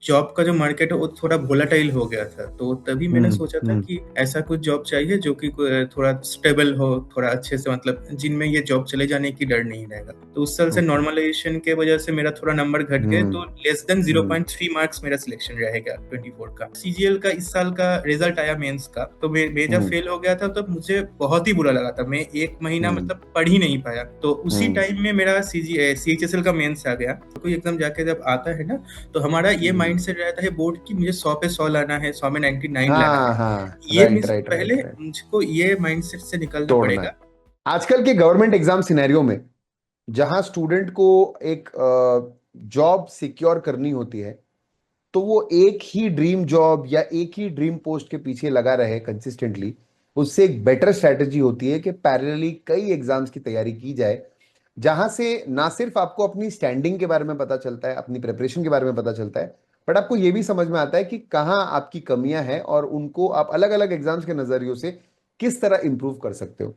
Job का जो market है वो थोड़ा वोलाटाइल हो गया था, तो तभी मैंने सोचा था हम्म। कि ऐसा कुछ जॉब चाहिए जो कि थोड़ा स्टेबल हो, थोड़ा अच्छे से, मतलब जिनमें ये जॉब चले जाने की डर नहीं रहेगा। तो उस साल से ओके। नॉर्मलाइजेशन के वजह से मेरा थोड़ा नंबर घट गए, हम्म। तो लेस देन हम्म। 0.3 मार्क्स मेरा सिलेक्शन रहेगा 24 का। सीजीएल का इस साल का रिजल्ट आया मेंस का, तो मेरा हम्म। फेल हो गया था, तो मुझे बहुत ही बुरा लगा था। मैं एक महीना हम्म। मतलब पढ़ ही नहीं पाया। तो उसी हम्म। टाइम में मेरा सीएचएसएल का मेंस आ गया। कोई एग्जाम जाके जब आता है ना, तो हमारा ये हम्म। माइंड सेट रहता है बोर्ड की, मुझे 100 पे 100 लाना है, 100 में 99 लाना है। हाँ हाँ, ये राइट मिस राइट पहले राइट राइट। मुझको ये माइंड सेट से निकलना तोड़ना है। पड़ेगा। आजकल के गवर्नमेंट एग्जाम सिनेरियो में जहां स्टूडेंट को एक जॉब सिक्योर करनी होती है, तो वो एक ही ड्रीम जॉब या एक ही ड्रीम पोस्ट के पीछे लगा रहे कंसिस्टेंटली, उससे एक बेटर स्ट्रैटेजी होती है कि पैरेलली कई एग्जाम्स की तैयारी की जाए, जहां से ना सिर्फ आपको अपनी स्टैंडिंग के बारे में पता चलता है, अपनी प्रिपरेशन के बारे में पता चलता है, बट आपको यह भी समझ में आता है कि कहाँ आपकी कमियां हैं और उनको आप अलग अलग एग्जाम्स के नजरियों से किस तरह इंप्रूव कर सकते हो।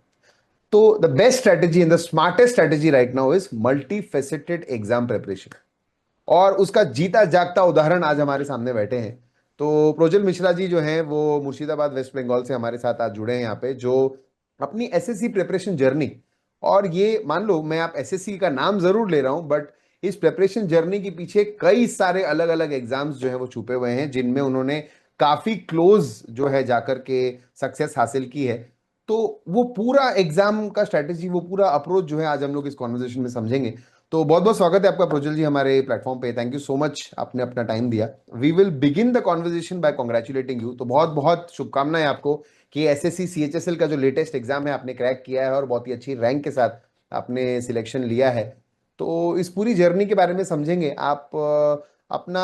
तो the best strategy and the smartest strategy right now is multi faceted exam preparation. और उसका जीता जागता उदाहरण आज हमारे सामने बैठे हैं। तो प्रोजल मिश्रा जी जो हैं वो मुर्शिदाबाद वेस्ट बंगाल से हमारे साथ आज जुड़े हैं यहाँ पे, जो अपनी एसएससी प्रिपरेशन जर्नी, और ये मान लो मैं आप एसएससी का नाम जरूर ले रहा हूं, बट इस प्रिपरेशन जर्नी के पीछे कई सारे अलग अलग एग्जाम्स जो है वो छुपे हुए हैं, जिनमें उन्होंने काफी क्लोज जो है जाकर के सक्सेस हासिल की है। तो वो पूरा एग्जाम का स्ट्रेटेजी, वो पूरा अप्रोच जो है आज हम लोग इस कॉन्वर्सेशन में समझेंगे। तो बहुत बहुत स्वागत है आपका प्रोजल जी हमारे प्लेटफॉर्म पे। थैंक यू सो मच, आपने अपना टाइम दिया। We will begin the conversation by congratulating you. तो बहुत बहुत शुभकामनाएं आपको कि एसएससी सीएचएसएल का जो लेटेस्ट एग्जाम है आपने क्रैक किया है और बहुत ही अच्छी रैंक के साथ आपने सिलेक्शन लिया है। तो इस पूरी जर्नी के बारे में समझेंगे। आप अपना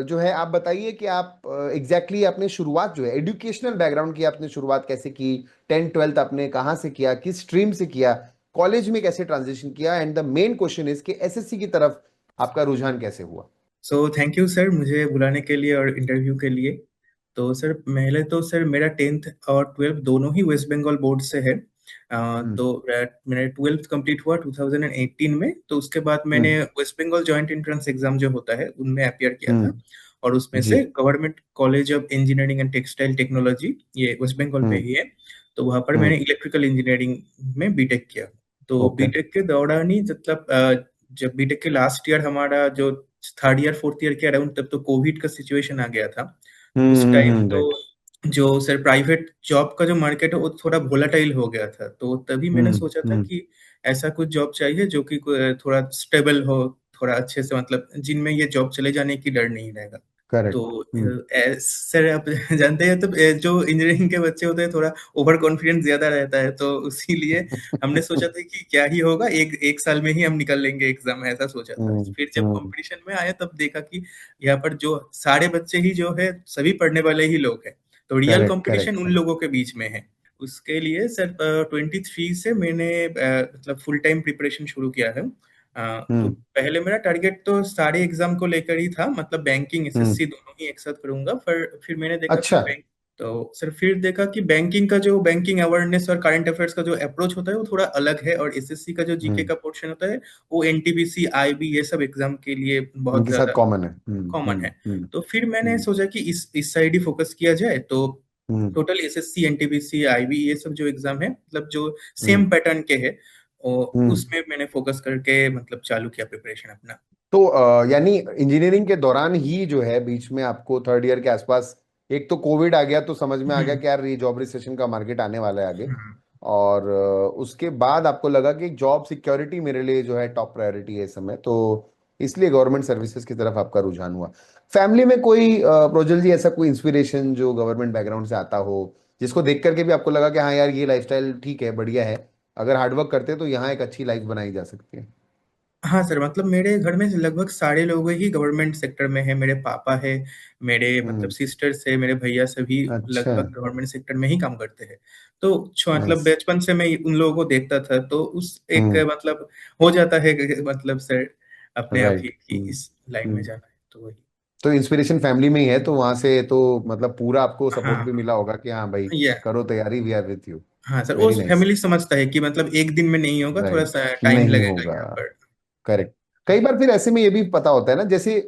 जो है आप बताइए कि आप एग्जैक्टली आपने शुरुआत जो है एजुकेशनल बैकग्राउंड की आपने शुरुआत कैसे की, 10th 12th आपने कहाँ से किया, किस स्ट्रीम से किया, कॉलेज में कैसे ट्रांजिशन किया, and the main question is कि एसएससी की तरफ आपका रुझान कैसे हुआ। सो थैंक यू सर मुझे बुलाने के लिए और इंटरव्यू के लिए। तो सर पहले तो सर मेरा 10th और 12th दोनों ही वेस्ट बंगाल बोर्ड से है। हम्म। तो मेरा 12th कंप्लीट हुआ 2018 में। तो उसके बाद मैंने हम्म। West Bengal joint entrance exam जो होता है उनमें अपियर किया था। हम्म। और उसमें जी। से government college of engineering and textile technology, ये वेस्ट बंगाल पे हम्म। ही है। तो वहां पर मैंने हम्म। इलेक्ट्रिकल इंजीनियरिंग में बीटेक किया। तो ओके। बीटेक के दौरान ही मतलब जब बीटेक के लास्ट ईयर हमारा जो थर्ड ईयर फोर्थ ईयर के अराउंड, तब तो कोविड का सिचुएशन आ गया था। तो उस टाइम तो राइट। जो सर प्राइवेट जॉब का जो मार्केट है वो थोड़ा वोलाटाइल हो गया था, तो तभी मैंने हम्म। सोचा था हम्म। कि ऐसा कुछ जॉब चाहिए जो कि थोड़ा स्टेबल हो, थोड़ा अच्छे से, मतलब जिनमें ये जॉब चले जाने की डर नहीं रहेगा। तो करेक्ट। हम्म। सर आप जानते हैं, तो जो इंजीनियरिंग के बच्चे होते हैं थोड़ा ओवर कॉन्फिडेंस ज्यादा रहता है, तो इसीलिए हमने सोचा था कि क्या ही होगा, एक एक साल में ही हम निकल लेंगे एग्जाम, ऐसा सोचा था। हम्म। फिर जब हम्म। कंपटीशन में आया तब देखा कि यहाँ पर जो सारे बच्चे ही जो है सभी पढ़ने वाले ही लोग हैं, तो रियल करेक्ट कंपटीशन करेक्ट उन करेक्ट। लोगों के बीच में है। उसके लिए सर 23 से मैंने मतलब फुल टाइम प्रिपरेशन शुरू किया है। तो हम्म। पहले मेरा टारगेट तो सारे एग्जाम को लेकर ही था, मतलब बैंकिंग हम्म। एसएससी दोनों ही एक साथ करूंगा। फिर मैंने देखा कि अच्छा। बैंक, तो सर फिर देखा कि बैंकिंग का जो बैंकिंग अवेयरनेस और करंट अफेयर्स का जो अप्रोच होता है वो थोड़ा अलग है, और एसएससी का जो जीके हम्म। का पोर्शन होता है वो एनटीपीसी आईबी ये सब एग्जाम के लिए बहुत उनके साथ ज्यादा कॉमन है। कॉमन है। हम्म। तो फिर मैंने हम्म। सोचा कि इस साइड ही फोकस किया जाए। तो हम्म। टोटल एसएससी एनटीपीसी आईबी ये सब जो एग्जाम है, मतलब जो हम्म। सेम पैटर्न के है, हम्म। उसमें मैंने फोकस करके मतलब चालू किया प्रिपरेशन अपना। तो यानी इंजीनियरिंग के दौरान ही जो है बीच में आपको 3rd ईयर के आसपास एक तो कोविड आ गया, तो समझ में आ गया हम्म। कि यार ये जॉब रिसेशन का मार्केट आने वाला है आगे। हम्म। और उसके बाद आपको लगा कि जॉब सिक्योरिटी मेरे लिए जो है टॉप प्रायोरिटी है इस समय, तो इसलिए गवर्नमेंट सर्विसेज की तरफ आपका रुझान हुआ। फैमिली में कोई प्रोजल जी ऐसा कोई इंस्पिरेशन जो गवर्नमेंट बैकग्राउंड से आता हो, जिसको देख करके भी आपको लगा कि हाँ यार ये लाइफस्टाइल ठीक है, बढ़िया है, अगर हार्डवर्क करते हैं तो यहाँ एक अच्छी लाइफ बनाई जा सकती है। हाँ सर, मतलब मेरे घर में लगभग सारे लोग ही गवर्नमेंट सेक्टर में है। मेरे पापा है, मेरे मतलब हम्म। सिस्टर्स है, मेरे भैया सभी अच्छा। लगभग गवर्नमेंट सेक्टर में ही काम करते हैं। तो मतलब नाइस। बचपन से मैं उन लोगों को देखता था, तो उस एक हम्म। मतलब हो जाता है मतलब सर अपने आप ही राइट। कि इस लाइन में जाना है, तो वही। तो इंस्पिरेशन फैमिली में ही है, तो वहां से तो मतलब पूरा आपको सपोर्ट भी हाँ मिला होगा कि हाँ भाई ये करो तैयारी, वी आर विथ यू। हाँ सर, वो वेरी नाइस। फैमिली समझता है कि मतलब एक दिन में नहीं होगा, थोड़ा राइट। सा टाइम नहीं लगेगा होगा। यहाँ पर। करेक्ट। कई बार फिर ऐसे में ये भी पता होता है ना, जैसे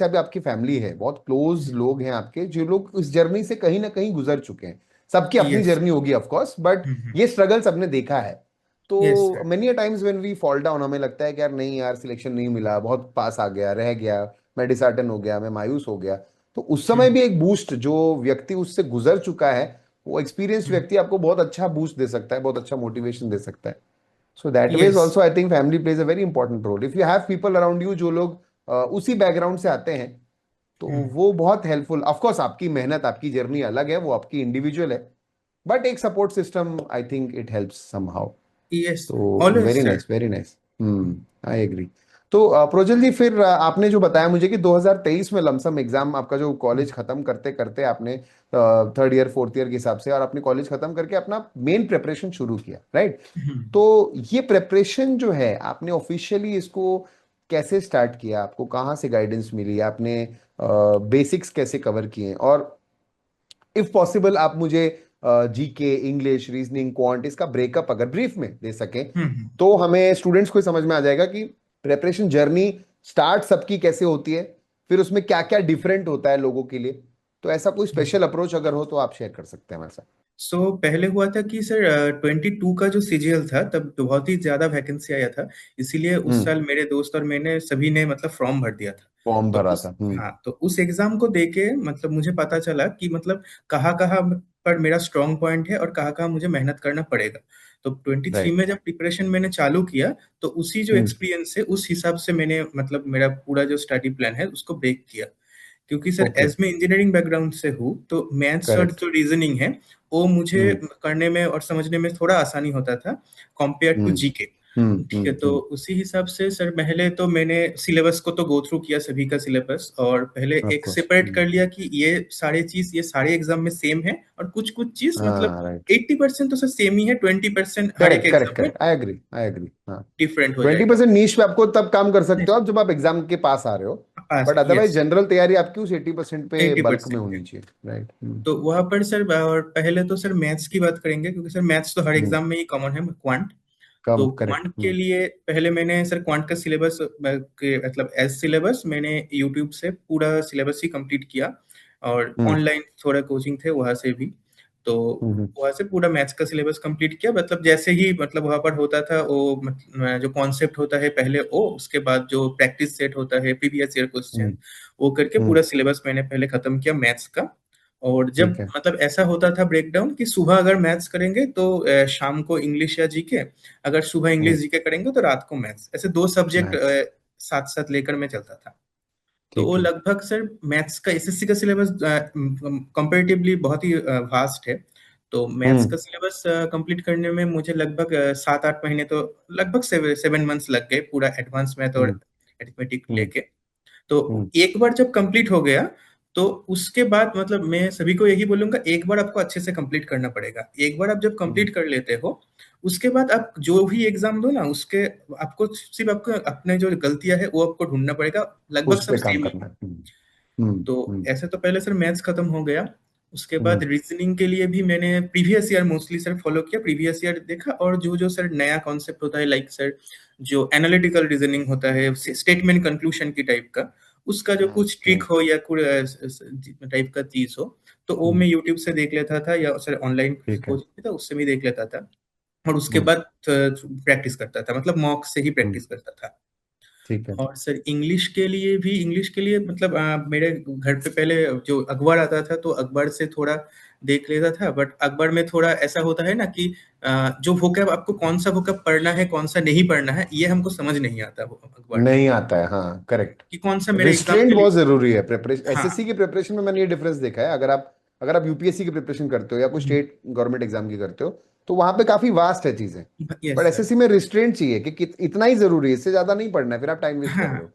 अभी आपकी फैमिली है, बहुत क्लोज लोग हैं आपके, जो लोग इस जर्नी से कहीं ना कहीं गुजर चुके हैं। सबकी अपनी यस। जर्नी होगी ऑफ कोर्स, बट ये स्ट्रगल सबने देखा है। यस तो sir. Many a times when we fall down, हमें लगता है कि यार नहीं यार, सिलेक्शन नहीं मिला, बहुत पास आ गया, रह गया, मैं डिसहार्टन हो गया, मैं मायूस हो गया। तो उस समय भी एक बूस्ट, जो व्यक्ति उससे गुजर चुका है, वो एक्सपीरियंस्ड व्यक्ति आपको बहुत अच्छा बूस्ट दे सकता है, बहुत अच्छा मोटिवेशन दे सकता है। So that was yes. Also I think family plays a very important role. If you have people around you जो लोग उसी बैकग्राउंड से आते हैं, तो वो बहुत हेल्पफुल। ऑफ कोर्स आपकी मेहनत, आपकी जर्नी अलग है, वो आपकी इंडिविजुअल है, बट एक support system, I think it helps somehow. Yes. तो always very sir. Nice, very nice. I agree. तो प्रोज्वल जी, फिर आपने जो बताया मुझे कि 2023 में लमसम एग्जाम आपका, जो कॉलेज खत्म करते करते आपने थर्ड ईयर फोर्थ ईयर के हिसाब से, और आपने कॉलेज खत्म करके अपना मेन प्रिपरेशन शुरू किया, राइट? तो ये प्रिपरेशन जो है, आपने ऑफिशियली इसको कैसे स्टार्ट किया? आपको कहाँ से गाइडेंस मिली? आपने बेसिक्स कैसे कवर किए? और इफ पॉसिबल आप मुझे जीके, इंग्लिश, रीजनिंग, क्वांट, इसका ब्रेकअप अगर ब्रीफ में दे सकें, तो हमें स्टूडेंट्स को समझ में आ जाएगा कि प्रेपरेशन जर्नी स्टार्ट सबकी कैसे होती है, फिर उसमें क्या क्या डिफरेंट होता है लोगों के लिए। तो ऐसा कोई स्पेशल अप्रोच अगर हो तो आप शेयर कर सकते हैं हमारे साथ। पहले हुआ था कि सर 22 का जो सीजीएल था तब तो बहुत ही ज्यादा वैकेंसी आया था। इसीलिए उस हम्म। साल मेरे दोस्त और मैंने सभी ने मतलब फॉर्म भर दिया था। फॉर्म तो भरा उस था। हाँ, तो उस एग्जाम को देके मतलब मुझे पता चला कि मतलब कहाँ कहाँ पर मेरा स्ट्रांग पॉइंट है और कहाँ कहाँ मुझे मेहनत करना पड़ेगा। तो 23 राइट। में जब प्रिपरेशन मैंने चालू किया, तो उसी जो हम्म। एक्सपीरियंस है उस हिसाब से मैंने मतलब मेरा पूरा जो स्टडी प्लान है उसको ब्रेक किया। क्योंकि सर ओके। एज मैं इंजीनियरिंग बैकग्राउंड से हूँ, तो मैथ्स और करेक्ट। जो रीजनिंग है वो मुझे हम्म। करने में और समझने में थोड़ा आसानी होता था कंपेयर टू हम्म। जीके। ठीक है, तो उसी हिसाब से सर पहले तो मैंने सिलेबस को तो गो थ्रू किया, सभी का सिलेबस, और पहले ऑफ एक कोर्स। सेपरेट कर लिया कि ये सारे चीज ये सारे एग्जाम में सेम है, और कुछ कुछ चीज मतलब हाँ, राइट। 80% तो सर सेम ही है, 20% हर एक करेक्ट, करेक्ट, एग्जाम में correct, I agree, I agree. हाँ। डिफरेंट हो ट्वेंटी जाएगा। परसेंट नीश पे आपको तब काम कर सकते हो आप, जब आप एग्जाम के पास आ रहे हो। पास, बट अदरवाइज यस। जनरल तैयारी आपकी उस 80% पे बल्क में 80% है। होनी चाहिए, राइट। तो वहां पर सर, और पहले तो सर मैथ्स की बात करेंगे, क्योंकि सर मैथ्स तो हर हम्म। एग्जाम में ही कॉमन है, क्वांट। कम, तो करेक्ट। क्वांट के लिए पहले मैंने सर क्वांट का सिलेबस के मतलब एज सिलेबस मैंने यूट्यूब से पूरा सिलेबस ही कंप्लीट किया, और हम्म। ऑनलाइन थोड़ा कोचिंग थे वहां से भी। तो हम्म। वहां से पूरा मैथ्स का सिलेबस कंप्लीट किया, मतलब जैसे ही मतलब वहां पर होता था वो जो कॉन्सेप्ट होता है पहले वो, उसके बाद जो प्रैक्टिस सेट होता है प्रीवियस ईयर क्वेश्चन, हम्म। वो करके हम्म। पूरा सिलेबस मैंने पहले खत्म किया मैथ्स का। और जब ठीक है। मतलब ऐसा होता था ब्रेकडाउन कि सुबह अगर मैथ्स करेंगे तो शाम को इंग्लिश या जीके, अगर सुबह इंग्लिश हम्म। जीके करेंगे तो रात को मैथ्स, ऐसे दो सब्जेक्ट मैथ्स। साथ साथ लेकर मैं चलता था। तो वो ठीक है। लगभग सर मैथ्स का एसएससी का सिलेबस कंपैरेटिवली बहुत ही वास्ट है। तो मैथ्स का हम्म। सिलेबस कंप्लीट करने में मुझे लगभग 7-8 महीने, तो लगभग 7 मंथ्स लग गए, पूरा एडवांस मैथ और हम्म। अरिथमेटिक हम्म। लेके। तो हम्म। एक बार जब कंप्लीट हो गया, तो उसके बाद मतलब मैं सभी को यही बोलूंगा, एक बार आपको अच्छे से कंप्लीट करना पड़ेगा। एक बार आप जब हम्म। कंप्लीट कर लेते हो, उसके बाद आप जो भी एग्जाम दो ना, उसके आपको सिर्फ आपको अपने जो गलतियां है वो आपको ढूंढना पड़ेगा, लगभग उस सब पे काम सेम ही करना है। है। हम्म। तो हम्म। ऐसे तो पहले सर मैथ्स खत्म हो गया। उसके बाद हम्म। रीजनिंग के लिए भी मैंने previous year mostly sir follow किया, प्रीवियस ईयर देखा, और जो जो सर नया कॉन्सेप्ट होता है, लाइक सर जो एनालिटिकल रीजनिंग होता है, स्टेटमेंट कंक्लूजन की टाइप का, उसका जो कुछ ट्रिक हम्म। हो या कुछ टाइप का चीज हो, तो वो मैं हम्म। यूट्यूब से देख लेता था, या सर ऑनलाइन ठीक है। कोचिंग था उससे भी देख लेता था। और उसके हम्म। बाद प्रैक्टिस करता था, मतलब मॉक से ही हम्म। प्रैक्टिस करता था। ठीक है। और सर इंग्लिश के लिए मतलब मेरे घर पे पहले जो अखबार आता था, तो अखबार से थोड़ा देख लेता था, बट अखबार में थोड़ा ऐसा होता है ना कि जो वोकैब आपको कौन सा वोकैब पढ़ना है कौन सा नहीं पढ़ना है, ये हमको समझ नहीं आता वो अखबार में, नहीं आता है, हाँ, करेक्ट। कि कौन सा मेरे एग्जाम रिस्ट्रेंट के लिए। बहुत जरूरी है प्रिपरेशन, हाँ। एसएससी की प्रिपरेशन में मैंने ये डिफरेंस देखा है। अगर आप यूपीएससी की प्रिपरेशन करते हो या कोई स्टेट गवर्नमेंट एग्जाम की करते हो, तो वहां पे काफी वास्ट है चीजें। Yes but sir. एसएससी में रिस्ट्रेंट चाहिए कि इतना ही जरूरी है, इससे ज्यादा नहीं पढ़ना है, फिर आप टाइम वेस्ट कर रहे हाँ, हो।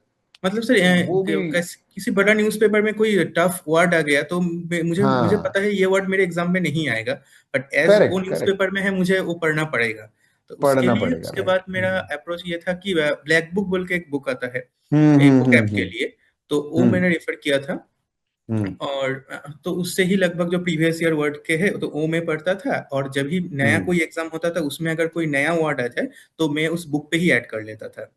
मतलब सर तो वो भी। किसी बड़ा न्यूज़पेपर में कोई टफ वर्ड आ गया, तो मुझे मुझे हाँ। पता है ये वर्ड मेरे एग्जाम में नहीं आएगा, बट एज वो करेक्ट, करेक्ट। न्यूज़पेपर में है मुझे वो पढ़ना पड़ेगा। तो उसके पढ़ना लिए पड़ेगा, उसके राइट। बाद मेरा अप्रोच ये था कि ब्लैक बुक बोल के एक बुक आता है हम्म। एक हम्म। vocab के लिए, तो वो हम्म। मैंने रेफर किया था। हम्म। और तो उससे ही लगभग जो प्रीवियस ईयर वर्ड के है तो वो मैं पढ़ता था, और जब भी नया हम्म। कोई एग्जाम होता था उसमें अगर कोई नया वर्ड आ जाए, तो मैं उस बुक पे ही ऐड कर लेता था।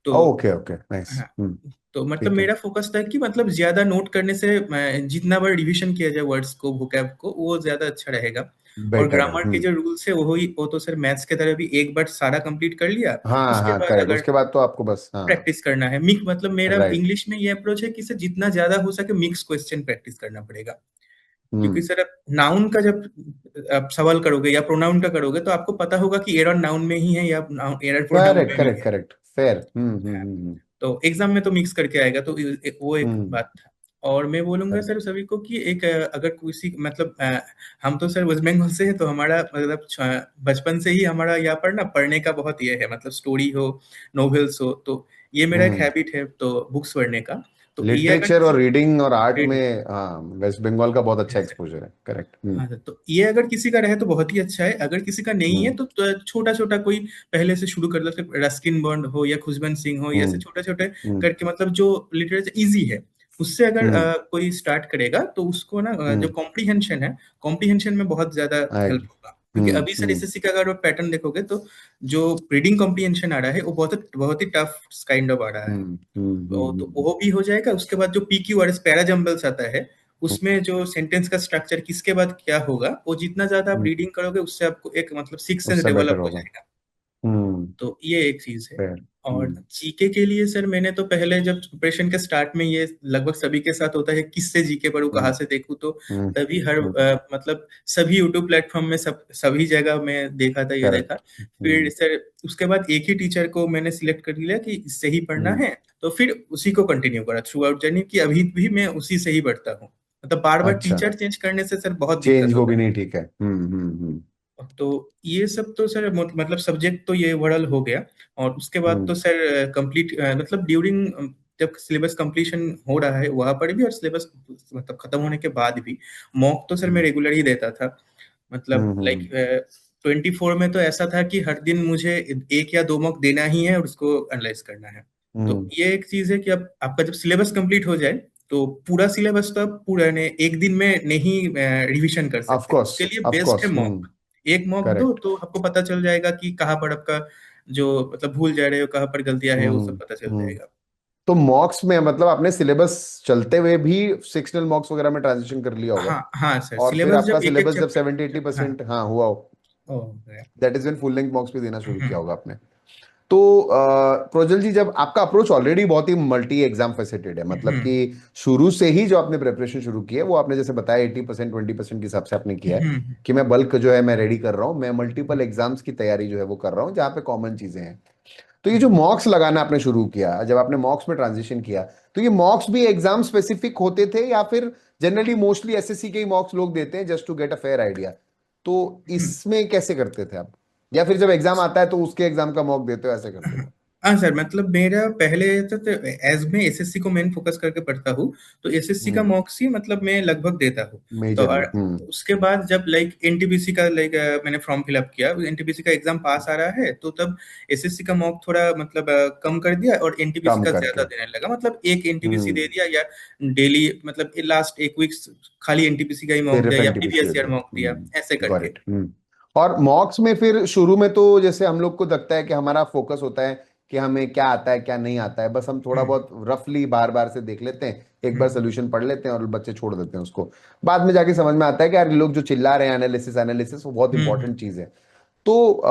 तो ओके ओके, नाइस। हाँ, तो मतलब ठीक है। मेरा फोकस था कि मतलब ज्यादा नोट करने से जितना बार रिवीजन किया जाए वर्ड्स को, वोकैब को, वो ज्यादा अच्छा रहेगा। और बेटर है। ग्रामर के जो रूल्स है वो तो सर मैथ्स के तरह भी एक बार सारा कंप्लीट कर लिया, हाँ उसके हाँ, बाद करेक्ट, अगर उसके बाद तो आपको बस, हाँ। प्रैक्टिस करना है मिक्स, मतलब मेरा राइट। इंग्लिश में ये अप्रोच है कि सर जितना ज्यादा हो सके मिक्स क्वेश्चन प्रैक्टिस करना पड़ेगा। क्योंकि हम्म। सर नाउन का जब आप सवाल करोगे या प्रोनाउन का करोगे तो आपको पता होगा कि एरर नाउन में ही है या एरर प्रोनाउन करेक्ट में भी करेक्ट है। Correct, fair. हाँ, तो एग्जाम में तो मिक्स करके आएगा, तो वो एक हम्म। बात था। और मैं बोलूंगा करेक्ट। सर सभी को कि एक अगर किसी मतलब हम तो सर वेस्ट बंगाल से हैं, तो हमारा मतलब बचपन से ही हमारा यहाँ पर ना पढ़ने का बहुत ये है, मतलब स्टोरी हो, नॉवेल्स हो, तो ये मेरा एक हम्म। हैबिट है तो बुक्स पढ़ने का। तो ये अगर लिटरेचर और किसी रीडिंग और आर्ट ग्रेड में, हाँ, वेस्ट बंगाल का बहुत अच्छा एक्सपोजर है, करेक्ट। हाँ सर, तो ये अगर किसी का रहे तो बहुत ही अच्छा है, अगर किसी का नहीं है हम्म। तो छोटा छोटा कोई पहले से शुरू कर लो, जैसे रस्किन बॉन्ड हो या खुशबंत सिंह हो, ये ऐसे हम्म। छोटे छोटे हम्म। करके, मतलब जो लिटरेचर इजी है उससे अगर हम्म। कोई स्टार्ट करेगा तो उसको ना जो हम्म। कॉम्प्रिहेंशन है, कॉम्प्रिहेंशन में बहुत ज्यादा हेल्प होगा। क्योंकि अभी सर हम्म। एसएससी का अगर पैटर्न देखोगे तो जो रीडिंग कॉम्प्रिहेंशन आ रहा है वो बहुत ही टफ काइंड ऑफ आ रहा है। तो हम्म। वो भी हो जाएगा, उसके बाद जो पीक्यू और पैरा जंबल्स आता है, उसमें जो सेंटेंस का स्ट्रक्चर किसके बाद क्या होगा, वो जितना ज्यादा आप हम्म। रीडिंग करोगे उससे आपको एक मतलब सिक्स सेंस उससे बेटर डेवलप हो होगा। जाएगा। हम्म। तो ये एक चीज है। फेयर। और जीके के लिए सर मैंने तो पहले जब प्रिपरेशन के स्टार्ट में, ये लगभग सभी के साथ होता है, किससे जीके पढ़ूं, कहाँ हम्म। से देखूं, तो हम्म। तभी हर हम्म। मतलब सभी यूट्यूब प्लेटफॉर्म में सभी जगह मैं देखा था, ये देखा। करेक्ट। फिर हम्म। सर उसके बाद एक ही टीचर को मैंने सिलेक्ट कर लिया कि इससे ही पढ़ना हम्म। है, तो फिर उसी को कंटिन्यू करा थ्रू आउट जर्नी, कि अभी भी मैं उसी से ही पढ़ता हूँ। मतलब बार बार अच्छा, टीचर चेंज करने से सर बहुत चेंज दिक्कत वो होता भी है। नहीं ठीक है। तो ये सब तो सर मतलब सब्जेक्ट तो ये ओवरऑल हो गया। और उसके बाद तो हम्म। सर कंप्लीट मतलब ड्यूरिंग जब सिलेबस कंप्लीशन हो रहा है वहां पर भी, और सिलेबस मतलब खत्म होने के बाद भी मॉक तो सर मैं हम्म। रेगुलर ही देता था। मतलब लाइक हम्म। 24 में तो ऐसा था कि हर दिन मुझे एक या दो मॉक देना ही है और उसको एनालाइज करना है। तो हम्म। ये एक चीज है कि अब आपका जब सिलेबस कंप्लीट हो जाए तो पूरा सिलेबस तो आप पूरा ने एक दिन में नहीं रिवीजन कर ऑफ सकते, कोर्स, उसके लिए ऑफ बेस्ट है कोर्स। मॉक। एक मॉक दो करेक्ट। तो आपको पता चल जाएगा कि कहाँ पर आपका जो मतलब भूल जा रहे हो, कहाँ पर गलतियां है, वो सब हम्म। पता चल हम्म। जाएगा। तो मॉक्स में मतलब आपने सिलेबस चलते हुए भी सेक्शनल मॉक्स वगैरह में ट्रांजिशन कर लिया होगा, हाँ हाँ सर, और फिर सिलेबस आपका जब एक एक सिलेबस जब सेवेंटी एट्टी चैप्टर, हाँ, परसेंट हाँ हुआ हो, ओ गया। That is when full length मॉक्स भी देना शुरू किया हम्म होगा आपने। तो प्रोजल जी, जब आपका अप्रोच ऑलरेडी बहुत ही मल्टी एग्जाम फेसिटेड है, मतलब हम्म कि शुरू से ही जो आपने प्रिपरेशन शुरू की है वो आपने जैसे बताया 80% 20% के हिसाब से आपने किया है, हम्म कि मैं बल्क जो है मैं रेडी कर रहा हूँ, मैं मल्टीपल एग्जाम्स की तैयारी जो है वो कर रहा हूँ जहाँ पे कॉमन चीजें हैं। तो ये जो हम्म मॉक्स लगाना आपने शुरू किया, जब आपने मॉक्स में ट्रांजिशन किया, तो ये मॉक्स भी एग्जाम स्पेसिफिक होते थे या फिर जनरली मोस्टली एसएससी के ही मॉक्स लोग देते हैं just to get a fair idea? तो इसमें कैसे करते थे आप, या फिर जब एग्जाम आता है तो उसके एग्जाम का मॉक देते हो, ऐसे करते थे? हाँ सर, मतलब मेरा पहले तो एज मैं एसएससी को मेन फोकस करके पढ़ता हूँ, तो एसएससी का हम्म। मॉक्स ही मतलब मैं लगभग देता हूँ। तो मेजरली। और उसके बाद जब लाइक एनटीपीसी का लाइक मैंने फॉर्म फिलअप किया, एनटीपीसी का एग्जाम पास आ रहा है, तो तब एसएससी का मॉक थोड़ा मतलब कम कर दिया और एनटीपीसी कम का ज्यादा करके। देने लगा, मतलब एक एनटीपीसी दे हम्म। दिया, या डेली मतलब लास्ट एक वीक्स खाली एनटीपीसी का ही मॉक दिया सिर्फ या एनटीपीसी दे प्रीवियस ईयर दिया। मॉक दिया, ऐसे गॉट करके। इट। और मॉक्स में फिर शुरू में तो जैसे हम लोग को लगता है कि हमारा फोकस होता है कि हमें क्या आता है क्या नहीं आता है, बस हम थोड़ा हम्म बहुत रफली बार बार से देख लेते हैं, एक बार हम्म सोल्यूशन पढ़ लेते हैं और बच्चे छोड़ देते हैं उसको। बाद में जाके समझ में आता है कि यार ये लोग जो चिल्ला रहे हैं एनालिसिस एनालिसिस, वो बहुत हम्म इंपॉर्टेंट चीज है। तो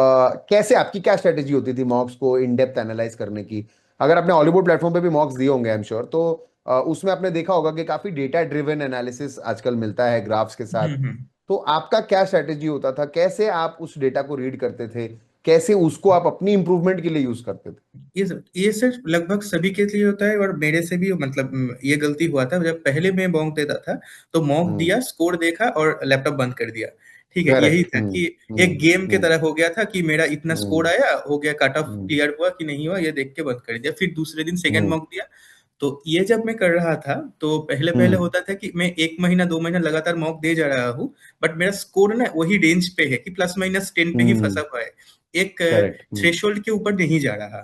कैसे आपकी क्या स्ट्रेटेजी होती थी मॉक्स को इन डेप्थ एनालाइज करने की? अगर आपने हॉलीवुड प्लेटफॉर्म पे भी मॉक्स दिए होंगे आई एम श्योर, तो उसमें आपने देखा होगा कि काफी डेटा ड्रिवन एनालिसिस आजकल मिलता है ग्राफ्स के साथ। हम्म। तो आपका क्या स्ट्रेटेजी होता था, कैसे आप उस डेटा को रीड करते थे, कैसे उसको आप अपनी इंप्रूवमेंट के लिए यूज करते थे? ये सिर्फ लगभग सभी के लिए होता है, और मेरे से भी मतलब ये गलती हुआ था, जब पहले मैं मॉक देता था तो मॉक हम्म। दिया, स्कोर देखा और लैपटॉप बंद कर दिया। ठीक है, यही करेक्ट। था कि एक गेम के हम्म। तरह हो गया था कि मेरा इतना स्कोर हम्म। आया, हो गया, कट ऑफ हम्म। क्लियर हुआ कि नहीं हुआ, ये देख के बंद कर दिया, फिर दूसरे दिन सेकंड हम्म। मॉक दिया। तो ये जब मैं कर रहा था तो पहले पहले हम्म। होता था कि मैं एक महीना दो महीना लगातार मॉक दे जा रहा हूँ, बट मेरा स्कोर ना वही रेंज पे है कि प्लस माइनस 10 पे ही फंसा हम्म। हुआ है, एक करेक्ट। थ्रेशोल्ड के ऊपर नहीं जा रहा,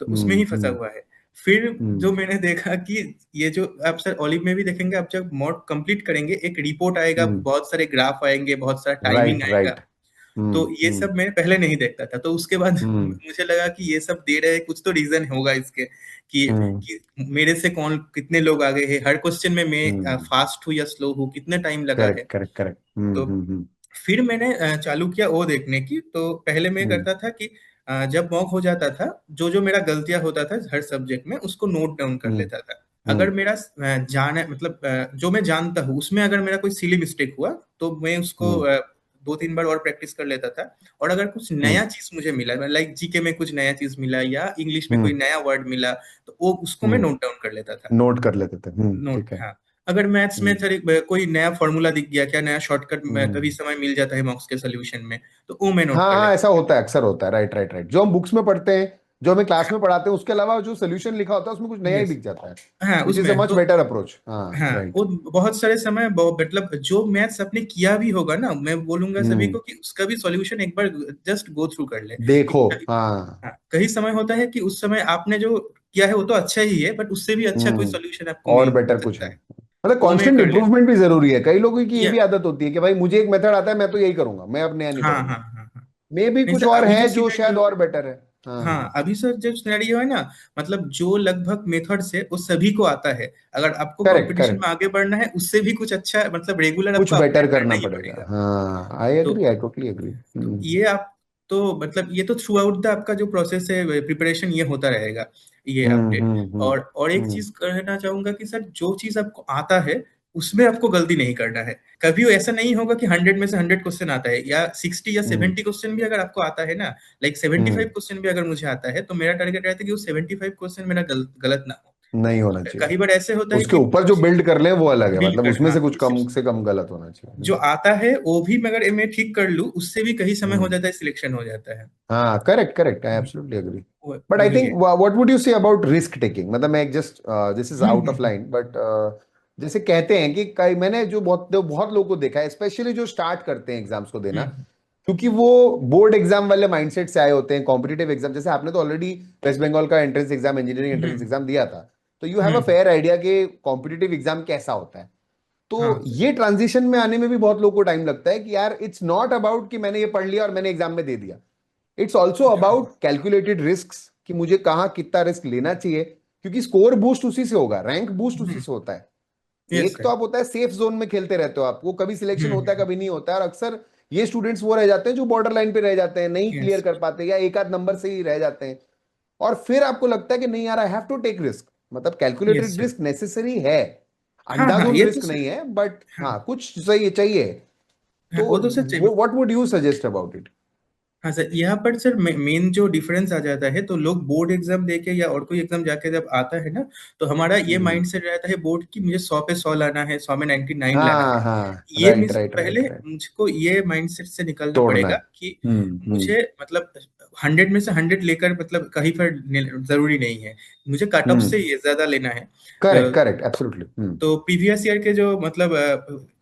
तो उसमें ही फंसा हम्म। हुआ है। फिर हम्म। जो मैंने देखा कि ये जो आप सर ओलिव में भी देखेंगे, आप जब मॉड कंप्लीट करेंगे एक रिपोर्ट आएगा, हम्म। बहुत सारे ग्राफ आएंगे, बहुत सारा टाइमिंग राइट आएगा। राइट। तो ये सब मैं पहले नहीं देखता था, तो उसके बाद हम्म मुझे लगा कि ये सब दे रहे हैं, कुछ तो रीजन होगा इसके हम्म कि मेरे से कौन कितने लोग आगे हैं, हर क्वेश्चन में मैं हम्म फास्ट हूँ या स्लो हूँ, कितने टाइम लगा करेक्ट है। करेक्ट करेक्ट तो फिर मैंने चालू किया वो देखने की। तो पहले मैं हम्म करता था कि जब मॉक हो जाता था, जो जो मेरा गलतियां होता था हर सब्जेक्ट में उसको नोट डाउन कर हम्म लेता था। अगर हम्म मेरा जाना मतलब जो मैं जानता हूँ उसमें अगर मेरा कोई सिली मिस्टेक हुआ तो मैं उसको हम्म 2-3 बार और प्रैक्टिस कर लेता था। और अगर कुछ हम्म नया चीज मुझे मिला, लाइक जीके में कुछ नया चीज मिला या इंग्लिश में कोई हम्म नया वर्ड मिला, तो वो उसको मैं नोट डाउन कर लेता था। नोट कर लेते थे। नोट, ठीक है। हाँ। अगर मैथ्स में हम्म कोई नया फॉर्मूला दिख गया, क्या नया शॉर्टकट में कभी हम्म समय मिल जाता है मॉक्स के सोल्यूशन में, तो वो मैं नोट हाँ कर हाँ, लेता ऐसा होता है, अक्सर होता है। राइट राइट राइट, जो हम बुक्स में पढ़ते हैं, जो हमें क्लास में पढ़ाते हैं, उसके अलावा जो सोल्यूशन लिखा होता है उसमें कुछ था। नया ही यस। दिख जाता है। हाँ, विच इज अ उसमें मच तो बेटर अप्रोच। हाँ हाँ, राइट। वो बहुत सारे समय मतलब जो मैथ्स आपने किया भी होगा ना, मैं बोलूंगा सभी हम्म को कि उसका भी सॉल्यूशन एक बार जस्ट गो थ्रू कर ले। देखो। हाँ। हाँ, कई समय होता है कि उस समय आपने जो किया है वो तो अच्छा ही है, बट उससे भी अच्छा कोई हम्म सॉल्यूशन आपको और मिल बेटर कुछ सकता है, है, मतलब वो मैं कांस्टेंट कर लेता इंप्रूवमेंट भी जरूरी है। कई लोगों की हूँ। ये भी आदत होती है कि भाई मुझे एक मेथड आता है, मैं तो यही करूंगा, मैं अब नया नहीं हाँ हाँ पढ़ूंगा। हाँ हाँ। मे भी नहीं कुछ सर, और अभी जो है जो शायद सिनेरियो, और बेटर है। हाँ हाँ अभी सर जो सिनेरियो है ना, मतलब जो लगभग मेथड्स है वो सभी को आता है। अगर आपको करेक्ट कंपटीशन में करेक्ट, आगे बढ़ना है, उससे भी कुछ अच्छा मतलब रेगुलर कुछ आपको बेटर अपडेट करना करना ही पड़ेगा। पड़ेगा। हाँ आई तो एग्री, आई टोटली एग्री। तो ये आप तो मतलब ये तो थ्रू आउट द आपका जो प्रोसेस है प्रिपरेशन, ये होता रहेगा, ये अपडेट। और एक चीज कहना चाहूंगा कि सर जो चीज आपको आता है उसमें आपको गलती नहीं करना है। कभी ऐसा नहीं होगा कि 100 में से 100 क्वेश्चन आता है, या 60 या हम्म 70 क्वेश्चन भी अगर आपको आता है ना, लाइक 75 हम्म क्वेश्चन भी अगर मुझे आता है, तो मेरा टारगेट रहता है कि वो 75 क्वेश्चन मेरा गलत ना हो। नहीं होना चाहिए। कई बार ऐसे होता है उसके कि ऊपर जो बिल्ड कर ले वो अलग है, बिल्ड मतलब कर, उसमें हाँ, से कुछ कम से कम गलत होना चाहिए। जो आता है वो भी मगर मैं ठीक कर लूँ, उससे भी कहीं समय हो हम्म जाता है, सिलेक्शन हो जाता है। हाँ correct correct, I absolutely agree. But I वही थिंक है। What would you say about risk taking, मतलब मैं just this is out of hmm. Line but जैसे कहते हैं कि कई, मैंने जो बहुत लोगों को देखा है, स्पेशली जो स्टार्ट करते हैं एग्जाम्स को देना, हम्म। क्योंकि वो बोर्ड एग्जाम वाले माइंडसेट से आए होते हैं, कॉम्पिटिटिव एग्जाम, जैसे आपने तो ऑलरेडी वेस्ट बंगाल का एंट्रेंस एग्जाम, इंजीनियरिंग एंट्रेंस हम्म। एग्जाम दिया था, तो you have a hmm. Fair idea कि कॉम्पिटिटिव एग्जाम कैसा होता है। तो हाँ सर। ये ट्रांजिशन में आने में भी बहुत लोगों को टाइम लगता है कि यार इट्स नॉट अबाउट कि मैंने ये पढ़ लिया और मैंने एग्जाम में दे दिया। इट्स ऑल्सो हाँ। अबाउट कैलकुलेटेड रिस्क, कि मुझे कहाँ कितना रिस्क लेना चाहिए, क्योंकि स्कोर बूस्ट उसी से होगा, रैंक बूस्ट उसी हम्म। से होता है। यस एक तो सर। आप होता है सेफ जोन में खेलते रहते हो आप, वो कभी सिलेक्शन होता है हम्म। कभी नहीं होता है, और अक्सर ये स्टूडेंट्स वो रह जाते हैं जो बॉर्डर लाइन पे रह जाते हैं, नहीं यस क्लियर कर सर। पाते या एक आध नंबर से ही रह जाते हैं। और फिर आपको लगता है कि नहीं यार, I have to take risk, मतलब yes calculated sir. Risk necessary है, हाँ हाँ, अंधाधुंध ये तो रिस्क नहीं सर। है, बट हाँ हाँ कुछ सही चाहिए। हाँ, तो वो तो सर। वो what would you suggest about it? हाँ सर, यहाँ पर सर मेन जो डिफरेंस आ जाता है, तो लोग बोर्ड एग्जाम देके या और कोई एग्जाम जाके जब आता है ना, तो हमारा ये हम्म माइंड सेट रहता है बोर्ड की, मुझे 100 पे 100 लाना है, 100 में 99 लाना हाँ है। हाँ ये राइट मिस राइट पहले राइट राइट, मुझको ये माइंडसेट से निकलना तोड़ना पड़ेगा है। कि हम्म। मुझे मतलब 100 में से 100 लेकर मतलब कहीं पर जरूरी नहीं है, मुझे कट ऑफ से हम्म ये ज्यादा लेना है। Correct correct absolutely. तो प्रीवियस ईयर के जो मतलब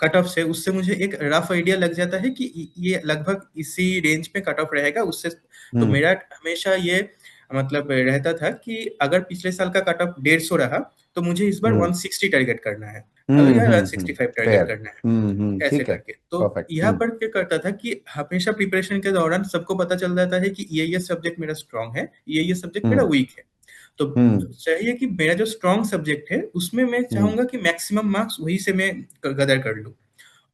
कट ऑफ है, उससे मुझे एक रफ आइडिया लग जाता है कि ये लगभग इसी रेंज में कट ऑफ रहेगा उससे। तो हम्म मेरा हमेशा ये मतलब रहता था कि अगर पिछले साल का कट ऑफ 150 रहा, तो मुझे इस बार हम्म 160 टारगेट करना है, या 165 टारगेट फेयर। करना है, ऐसे ठीक है। करके। तो परफेक्ट। यहाँ पर क्या करता था कि हमेशा प्रिपरेशन के दौरान सबको पता चल जाता है कि ये सब्जेक्ट मेरा स्ट्रांग है, ये सब्जेक्ट मेरा हम्म वीक है। तो हम्म चाहिए कि मेरा जो स्ट्रांग सब्जेक्ट है उसमें मैं हम्म चाहूंगा कि मैक्सिमम मार्क्स वही से मैं गदर कर लूं।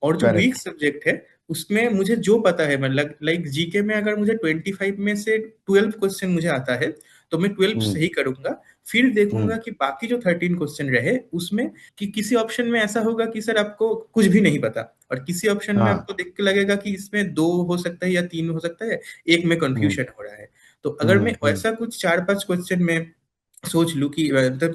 और जो वीक करेक्ट। सब्जेक्ट है उसमें मुझे जो पता है, मतलब लाइक जीके में अगर मुझे 25 में से 12 क्वेश्चन मुझे आता है, तो मैं 12 हम्म सही करूंगा। फिर देखूंगा हम्म कि बाकी जो 13 क्वेश्चन रहे उसमें कि किसी ऑप्शन में ऐसा होगा कि सर आपको कुछ भी नहीं पता, और किसी ऑप्शन में हाँ। आपको देख के लगेगा कि इसमें दो हो सकता है या तीन हो सकता है, एक में हम्म कंफ्यूजन हो रहा है। तो अगर मैं हम्म ऐसा कुछ 4-5 क्वेश्चन में सोच लूं कि मतलब हाँ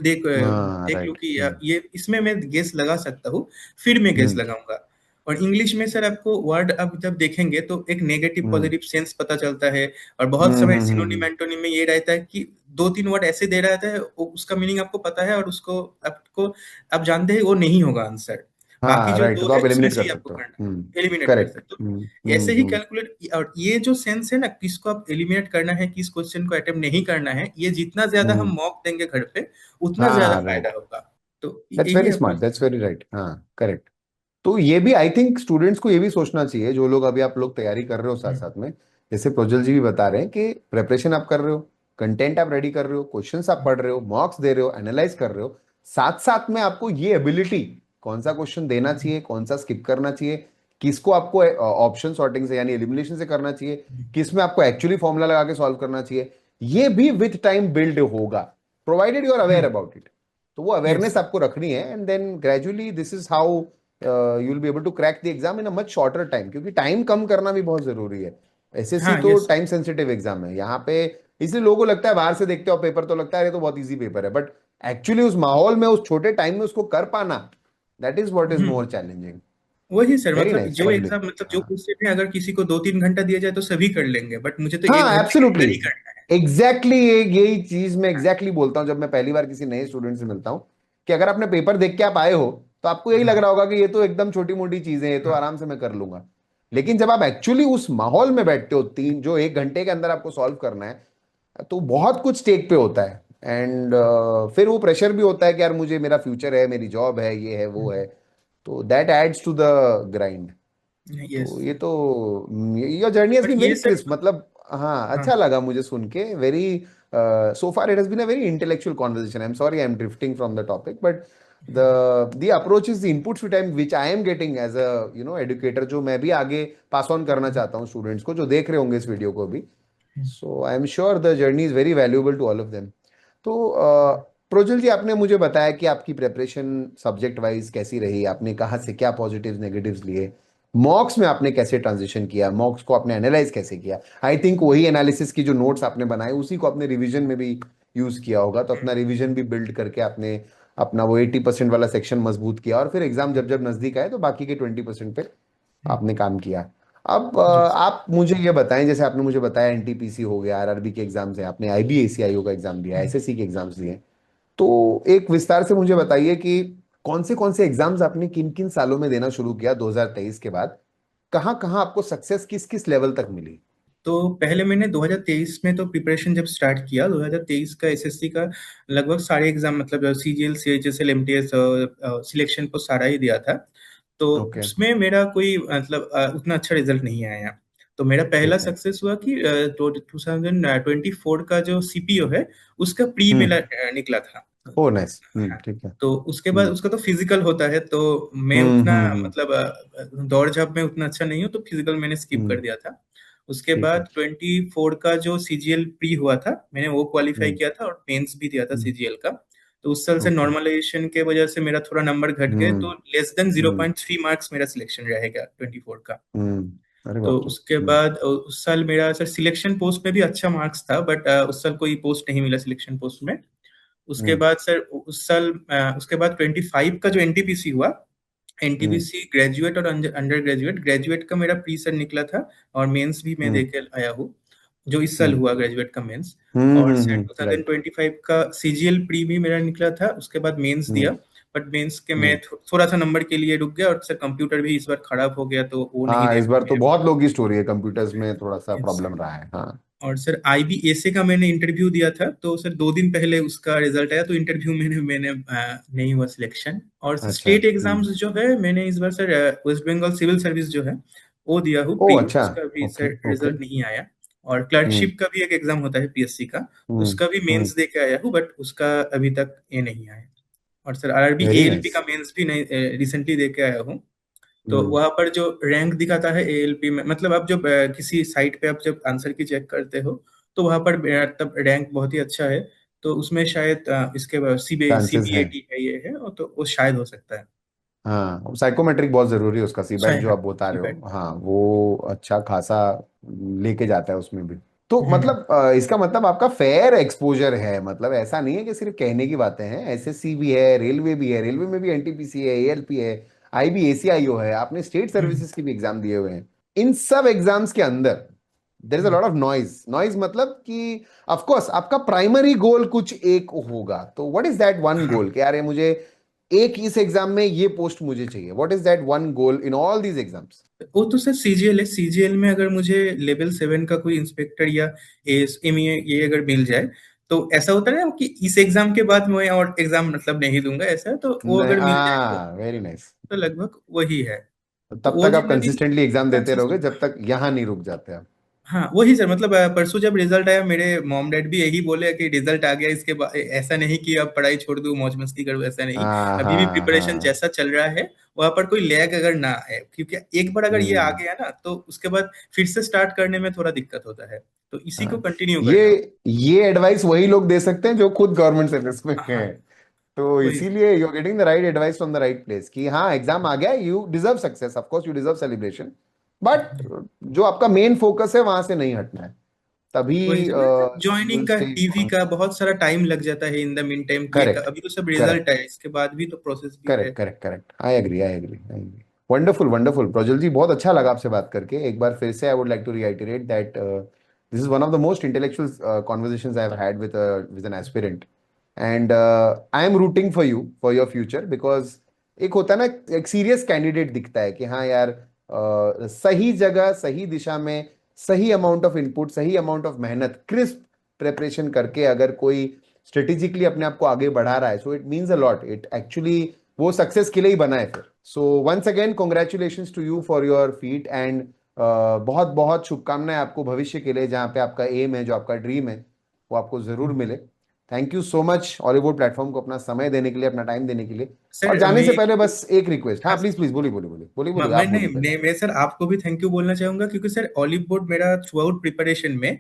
देख लूं राइट। कि ये इसमें मैं गेस लगा सकता हूँ, फिर मैं गेस हम्म लगाऊंगा। और इंग्लिश में सर आपको वर्ड अब जब देखेंगे तो एक नेगेटिव हम्म पॉजिटिव सेंस पता चलता है। और बहुत समय सिनोनिम हम्म एंटोनिम में ये रहता है कि 2-3 वर्ड ऐसे दे रहता है, उसका मीनिंग आपको पता है और उसको आपको आप जानते हैं वो नहीं होगा आंसर। बाकी हाँ जो राइट, दो तो है आप उसमें एलिमिनेट से कर ही आपको सकते हो। करना, एलिमिनेट कर करेक्ट। सकते हो। तो ऐसे ही हम्म। कैलकुलेट, और ये जो सेंस है ना, किसको आप एलिमिनेट करना है, किस क्वेश्चन को अटेम्प्ट नहीं करना है, ये जितना ज्यादा हम हम्म मॉक देंगे घर पे, उतना ज्यादा हाँ फायदा राइट, होगा। तो दैट्स यही very smart, approach. That's very right. हाँ करेक्ट। तो ये भी आई थिंक स्टूडेंट्स को ये भी सोचना चाहिए, जो लोग अभी आप लोग तैयारी कर रहे हो साथ हम्म, साथ में, जैसे प्रोज्वल जी भी बता रहे हैं कि प्रेपरेशन आप कर रहे हो, कंटेंट आप रेडी कर रहे हो, क्वेश्चंस आप पढ़ रहे हो, मॉक्स दे रहे हो, एनालाइज कर रहे हो, साथ साथ में आपको ये एबिलिटी, कौन सा क्वेश्चन देना चाहिए, कौन सा स्किप करना चाहिए, किसको आपको ऑप्शन सॉर्टिंग से यानी एलिमिनेशन से करना चाहिए, किस में आपको एक्चुअली फॉर्मूला लगा के सॉल्व करना चाहिए, ये भी विथ टाइम बिल्ड होगा, provided you are aware about it. तो वो यस अवेयरनेस आपको रखनी है, and then gradually this is how you will be able to crack the exam in a much shorter time, क्योंकि टाइम कम करना भी बहुत जरूरी है। एसएससी हाँ तो यस टाइम सेंसिटिव एग्जाम है यहाँ पे, इसलिए लोगों को लगता है बाहर से देखते हो पेपर तो लगता है ये तो बहुत इजी पेपर है, बट एक्चुअली उस माहौल में उस छोटे टाइम में उसको कर पाना, that is what is more challenging. वही सर, वेरी मतलब नाइस, जो लवली। एग्जाम, मतलब जो हाँ क्वेश्चन है, अगर किसी को 2-3 घंटा दिया जाए तो सभी कर लेंगे, बट मुझे तो एक हाँ घंटे के एब्सोल्युटली, अंदर ही करना है। एग्जैक्टली यही चीज मैं हाँ एग्जैक्टली बोलता हूँ जब मैं पहली बार किसी नए स्टूडेंट से मिलता हूँ, कि अगर आपने पेपर देख के आप आए हो तो आपको यही लग हाँ रहा होगा कि ये तो एकदम छोटी मोटी चीजें हैं, ये तो हाँ आराम से मैं कर लूंगा। लेकिन जब आप एक्चुअली उस माहौल में बैठते हो, तीन जो 1 घंटे के अंदर आपको सॉल्व करना है, तो बहुत कुछ स्टेक पे होता है, एंड फिर वो प्रेशर भी होता है कि यार मुझे, मेरा फ्यूचर है, मेरी जॉब है, ये है वो है, तो that adds to the grind. Yes. तो ये तो your journey has but been ये वेरी सर, क्रिस्प, मतलब हाँ हाँ अच्छा लगा मुझे सुन के, very so far it has been a very intellectual conversation. I am sorry I am drifting from the topic, but the approach is the inputs which I am getting as a educator, जो मैं भी आगे pass on करना चाहता हूँ students को जो देख रहे होंगे इस वीडियो को भी। So I am sure the journey is very valuable to all of them. तो प्रोज्वल जी, आपने मुझे बताया कि आपकी प्रेपरेशन सब्जेक्ट वाइज कैसी रही, आपने कहाँ से क्या पॉजिटिव्स नेगेटिव्स लिए, मॉक्स में आपने कैसे ट्रांजिशन किया, मॉक्स को आपने एनालाइज कैसे किया, आई थिंक वही एनालिसिस की जो नोट्स आपने बनाए उसी को आपने रिवीजन में भी यूज किया होगा, तो अपना रिवीजन भी बिल्ड करके आपने अपना वो 80% वाला सेक्शन मजबूत किया, और फिर एग्जाम जब जब नजदीक आए तो बाकी के 20% पे आपने काम किया। अब जी आप मुझे ये बताएं, जैसे आपने मुझे बताया एनटीपीसी हो गया, आरआरबी के एग्जाम्स हैं, आपने आईबीएसीआईओ का एग्जाम दिया, एसएससी के एग्जाम्स दिए, तो एक विस्तार से मुझे बताइए कि कौन से एग्जाम्स आपने किन किन सालों में देना शुरू किया 2023 के बाद, कहाँ कहाँ आपको सक्सेस किस किस लेवल तक मिली। तो पहले मैंने 2023 में तो प्रिपरेशन जब स्टार्ट किया, 2023 का एसएससी का लगभग सारे एग्जाम, मतलब सीजीएल, सीएचएसएल, एमटीएस, सिलेक्शन को सारा ही दिया था। तो ओके। उसमें मेरा कोई मतलब उतना अच्छा रिजल्ट नहीं आया। तो मेरा पहला ठीक है। सक्सेस हुआ कि 2024 का जो सीपीओ है, उसका प्री मेरा हम्म। निकला था। ओ नाइस। हाँ, ठीक है। तो उसके बाद उसका तो फिजिकल होता है, तो मैं उतना हम्म। मतलब दौड़ झाप में उतना अच्छा नहीं हूँ, तो फिजिकल मैंने स्किप कर हम्म। दिया था। उसके ठीक है। बाद 24 का जो सीजीएल प्री हुआ था, मैंने वो क्वालिफाई हम्म। किया था और मेंस भी दिया था हम्म। सीजीएल का। तो उस साल से ओके। नॉर्मलाइजेशन के वजह से मेरा थोड़ा नंबर घट गए, हम्म। तो लेस देन हम्म। 0.3 मार्क्स मेरा सिलेक्शन रहेगा 24 का। अरे तो बाप रे। उसके बाद उस साल मेरा सर सिलेक्शन पोस्ट में भी अच्छा मार्क्स था, बट उस साल कोई पोस्ट नहीं मिला सिलेक्शन पोस्ट में। उसके हम्म। बाद सर उस साल उसके बाद 25 का जो एनटीपीसी हुआ, हम्म। एनटीपीसी ग्रेजुएट और अंडर ग्रेजुएट, ग्रेजुएट का मेरा प्री सर निकला था, और मेंस भी मैं दे हम्म। के आया हूँ, जो इस साल हम्म। हुआ ग्रेजुएट का मेंस। और सर राइट। 2025 का सीजीएल प्री भी मेरा निकला था, उसके बाद मेंस दिया। हम्म। बट मेंस के मैं हम्म। थोड़ा सा नंबर के लिए रुक गया, और सर कंप्यूटर भी इस बार खराब हो गया, तो वो नहीं हाँ दे इस बार तो पाए। बहुत लोग की स्टोरी है, कंप्यूटर्स में थोड़ा सा Yes. प्रॉब्लम रहा है, हाँ। और सर आईबीएसए का मैंने इंटरव्यू दिया था, तो सर 2 दिन पहले उसका रिजल्ट आया, तो इंटरव्यू मैंने मैंने नहीं हुआ सिलेक्शन। और अच्छा। स्टेट एग्जाम्स जो है, मैंने इस बार sir West Bengal civil service जो है वो दिया हूँ ओ प्री, अच्छा। उसका भी ओके। Sir okay. रिजल्ट नहीं आया। और हम्म। क्लर्कशिप का भी एक एग्जाम होता है पीएससी का, हम्म। उसका भी हम्म। मेंस दे के आया हूँ, बट उसका अभी तक ये नहीं आया। और sir RRB very ALP nice. का मेंस भी नहीं, रिसेंटली दे के आया हूँ। तो हम्म। वहां पर जो रैंक दिखाता है एएलपी में, मतलब आप जब किसी साइट पे आप जब आंसर की चेक करते हो, तो वहां पर तब रैंक बहुत ही अच्छा है। तो उसमें शायद इसके चांसेस है। सीबीएटी है, ये है, और तो वो शायद हो सकता है। हाँ साइकोमेट्रिक बहुत जरूरी है, उसका सीबैट शायद जो हाँ, आप बता रहे सीबैट। हो, हाँ वो अच्छा खासा लेके जाता है उसमें भी। तो हम्म मतलब इसका मतलब आपका फेयर एक्सपोजर है, मतलब ऐसा नहीं है कि सिर्फ कहने की बातें हैं, एसएससी भी है, रेलवे भी है, रेलवे में भी एनटीपीसी है, एएलपी है, आईबीएसीआईओ है, आपने स्टेट हम्म सर्विसेज की भी एग्जाम दिए हुए हैं। इन सब एग्जाम्स के अंदर there is a hmm. Lot of noise, noise मतलब कि ऑफ कोर्स आपका प्राइमरी गोल कुछ एक होगा, तो व्हाट इज दैट वन हाँ, गोल कि यार ये मुझे एक इस एग्जाम में ये पोस्ट मुझे चाहिए, what is that one goal in all these exams. वो तो सर सीजीएल है, सीजीएल में अगर मुझे लेवल 7 का कोई इंस्पेक्टर या एएसएम ये अगर मिल जाए, तो ऐसा होता है ना कि इस एग्जाम के बाद मैं और एग्जाम मतलब नहीं दूंगा, ऐसा तो वो नहीं, अगर मिल जाए वेरी नाइस। तो लगभग वही है। तो तब वो तक आप जनरली कंसिस्टेंटली एग्जाम देते अच्छे से। रहोगे जब तक यहाँ नहीं रुक जाते आप। हाँ वही सर, मतलब परसों जब रिजल्ट आया, मेरे मॉम डैड भी यही बोले कि रिजल्ट आ गया, इसके बाद ऐसा नहीं कि अब पढ़ाई छोड़ दूं मौज मस्ती करूं, ऐसा नहीं। हाँ अभी भी हाँ प्रिपरेशन हाँ। जैसा चल रहा है वहां पर कोई लैग अगर ना आए, क्योंकि एक बार अगर ये आ हम्म। गया ना तो उसके बाद फिर से स्टार्ट करने में थोड़ा दिक्कत होता है, तो इसी को हाँ, कंटिन्यू ये करना। ये एडवाइस वही लोग दे सकते हैं जो खुद गवर्नमेंट सर्विस में हैं। हाँ तो वही। इसीलिए you are getting the right advice from the right place कि हाँ एग्जाम आ गया, you deserve success, of course you deserve celebration, but जो आपका मेन फोकस है वहां से नहीं हटना है, तभी वही सर, मतलब यू विल ज्वाइनिंग का, स्टे। टीवी का बहुत सारा टाइम लग जाता है इन द मीन टाइम, ये का, करेक्ट अभी तो सब रिजल्ट करेक्ट है, इसके बाद भी तो प्रोसेस भी है। Correct correct correct, I agree I agree I agree. Wonderful wonderful Prajwal ji, बहुत अच्छा लगा आपसे बात करके। एक बार फिर से I would like to reiterate that this is one of the most intellectual conversations I have had with an aspirant, and I am rooting for your future, because एक होता है ना, एक सीरियस कैंडिडेट दिखता है कि हाँ यार सही जगह सही दिशा में सही अमाउंट ऑफ इनपुट सही अमाउंट ऑफ मेहनत क्रिस्प प्रेपरेशन करके अगर कोई स्ट्रेटेजिकली अपने आप को आगे बढ़ा रहा है, so it means a lot, it actually वो सक्सेस के लिए ही बना है फिर। So once again congratulations to you for your feat, and बहुत बहुत शुभकामनाएं आपको भविष्य के लिए, जहाँ पे आपका एम है, जो आपका ड्रीम है, वो आपको जरूर मिले। Thank you so much Hollywood platform को अपना समय देने के लिए, अपना टाइम देने के लिए। और सर जाने से मैं, पहले बस एक रिक्वेस्ट, हाँ हाँ प्लीज प्लीज बोलिए बोलिए बोलिए बोलिए बोलिए, मैं आप नहीं, बोलिए पहले। मैं सर आपको भी थैंक यू बोलना चाहूंगा, क्योंकि सर ऑलिव बोर्ड मेरा थ्रू आउट प्रिपरेशन में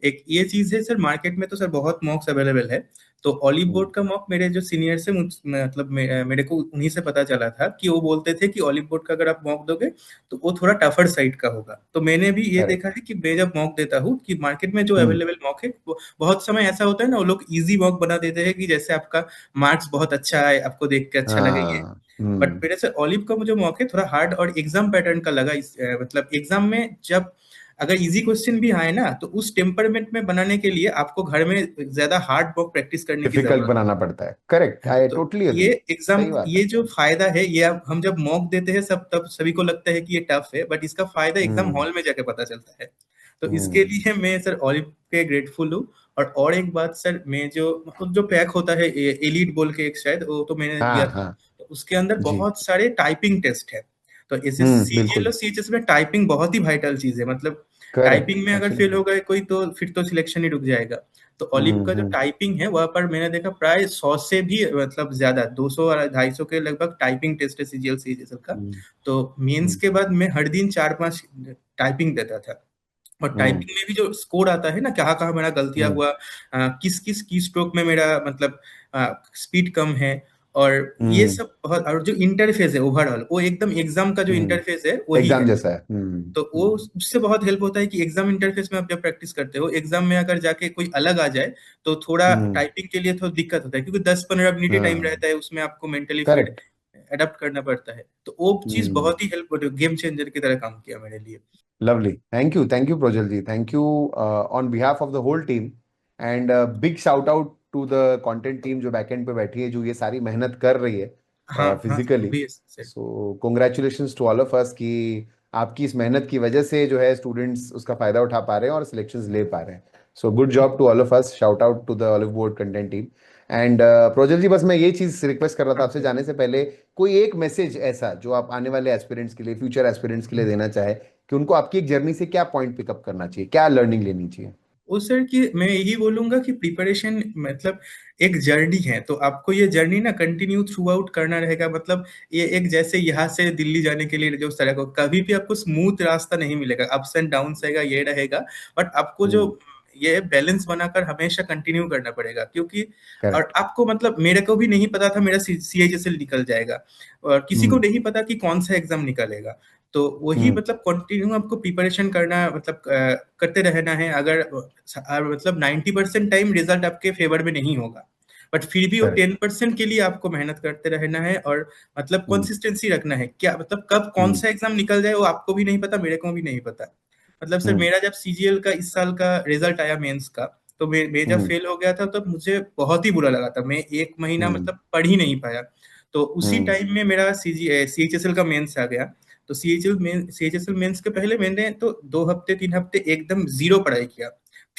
एक ये चीज है सर, मार्केट में तो सर बहुत मॉक्स अवेलेबल है। तो ऑलिव हम्म, बोर्ड का मॉक मेरे जो सीनियर से मतलब मेरे को उन्हीं से पता चला था कि वो बोलते थे कि ऑलिव बोर्ड का अगर आप मॉक दोगे तो वो थोड़ा टफर साइड का होगा। तो मैंने भी ये करेक्ट। देखा है कि मैं जब मॉक देता हूँ कि मार्केट में जो हम्म, अवेलेबल मॉक है वो बहुत समय ऐसा होता है ना, वो लोग इजी मॉक बना देते हैं कि जैसे आपका मार्क्स बहुत अच्छा है, आपको देख के अच्छा लगे ये। हाँ। बट मेरे से ऑलिव का मुझे मौके थोड़ा हार्ड और एग्जाम पैटर्न का लगा, मतलब एग्जाम में जब अगर इजी क्वेश्चन भी आए ना तो उस टेम्परमेंट में बनाने के लिए आपको घर में ज्यादा हार्ड वर्क प्रैक्टिस करने की डिफिकल्ट जरूरत बनाना पड़ता है, करेक्ट, है। आई तो टोटली ये अग्री। एग्जाम, सही बात ये है। जो फायदा है ये हम जब मॉक देते हैं सब तब सभी को लगता है कि ये टफ है, बट इसका फायदा एग्जाम हम्म हॉल में जाके पता चलता है। तो इसके हम्म लिए मैं सर ऑलिव के ग्रेटफुल हूँ। और एक बात सर, मैं जो मतलब जो पैक होता है एलीट बोल के एक शायद, वो तो मैंने लिया हाँ था। हाँ। तो उसके अंदर जी। बहुत सारे टाइपिंग टेस्ट है। तो इसे सीजीएल बिल्कुल। और सीएचएस में टाइपिंग बहुत ही वाइटल चीज है, मतलब करेक्ट, टाइपिंग में अगर फेल एब्सोल्युटली। हो गए कोई तो फिर तो सिलेक्शन ही रुक जाएगा। तो ऑलिव का जो हम्म। टाइपिंग है वहां पर मैंने देखा प्राय 100 से भी मतलब ज्यादा, 200 और 250 के लगभग टाइपिंग टेस्ट है सीजीएल सीजीएल का। हम्म तो मेंस हम्म के बाद मैं हर दिन 4-5 टाइपिंग देता था। और हम्म टाइपिंग में भी जो स्कोर आता है ना, कहाँ कहाँ मेरा गलतियां हम्म हुआ, किस किस की स्ट्रोक में मेरा मतलब स्पीड कम है, और ये हम्म सब बहुत, और जो इंटरफेस है ओवरऑल वो एकदम एग्जाम का जो इंटरफेस है वही एग्जाम है। जैसा है। तो वो उससे बहुत हेल्प होता है कि एग्जाम इंटरफेस में आप जब प्रैक्टिस करते हो, एग्जाम में अगर जाके कोई अलग आ जाए तो थोड़ा हम्म। टाइपिंग के लिए थोड़ा दिक्कत होता है, क्योंकि 10-15 मिनट ही टाइम हाँ। रहता है, उसमें आपको मेंटली फिर करेक्ट। अडेप्ट करना पड़ता है। तो वो चीज हम्म। बहुत ही हेल्प, गेम चेंजर की तरह काम किया मेरे लिए। Lovely, thank you Prajwal ji, thank you on behalf of the whole team, and big shout out to the content team जो बैकएंड पे बैठी है, जो ये सारी मेहनत कर रही हाँ है हाँ physically. Obvious. So congratulations to all of us कि आपकी इस मेहनत की वजह से जो है स्टूडेंट्स उसका फायदा उठा पा रहे हैं और सिलेक्शंस ले पा रहे हैं। So good job to all of us, shout out to the Olive Board content team. And Prajwal ji, बस मैं ये चीज रिक्वेस्ट कर रहा था हाँ आपसे सर। जाने से पहले, कोई एक मैसेज ऐसा जो आप आने वाले एस्पिरेंट्स के लिए, फ्यूचर एस्पिरेंट्स के लिए देना चाहे, कि उनको आपकी एक जर्नी से क्या पॉइंट पिकअप करना चाहिए, क्या लर्निंग लेनी चाहिए। वो सर कि मैं यही बोलूंगा कि प्रिपरेशन मतलब एक जर्नी है, तो आपको ये जर्नी ना कंटिन्यू थ्रू आउट करना रहेगा। मतलब ये एक जैसे यहाँ से दिल्ली जाने के लिए जो सड़क हो, कभी भी आपको स्मूथ रास्ता नहीं मिलेगा, अप्स एंड डाउन रहेगा, ये रहेगा। बट आपको जो हम्म। ये बैलेंस बनाकर हमेशा कंटिन्यू करना पड़ेगा, क्योंकि और करेक्ट। आपको मतलब मेरे को भी नहीं पता था मेरा सीएचएसएल निकल जाएगा, और किसी को हम्म नहीं पता कि कौन सा एग्जाम निकलेगा। तो वही हम्म मतलब कंटिन्यू आपको प्रिपरेशन करना, मतलब करते रहना है। अगर मतलब 90% टाइम रिजल्ट आपके फेवर में नहीं होगा, बट फिर भी वो करेक्ट। 10% के लिए आपको मेहनत करते रहना है, और मतलब हम्म कंसिस्टेंसी रखना है। क्या मतलब कब कौन हम्म सा एग्जाम निकल जाए वो आपको भी नहीं पता, मेरे को भी नहीं पता। मतलब सर हम्म मेरा जब सीजीएल का इस साल का रिजल्ट आया मेंस का, तो मैं जब हम्म फेल हो गया था तब मुझे बहुत ही बुरा लगा था, मैं एक महीना हम्म मतलब पढ़ ही नहीं पाया। तो उसी हम्म टाइम में मेरा सीएचएसएल का मेंस आ गया। तो सीएचएसएल मेंस के पहले मैंने तो 2 हफ्ते 3 हफ्ते एकदम जीरो पढ़ाई किया।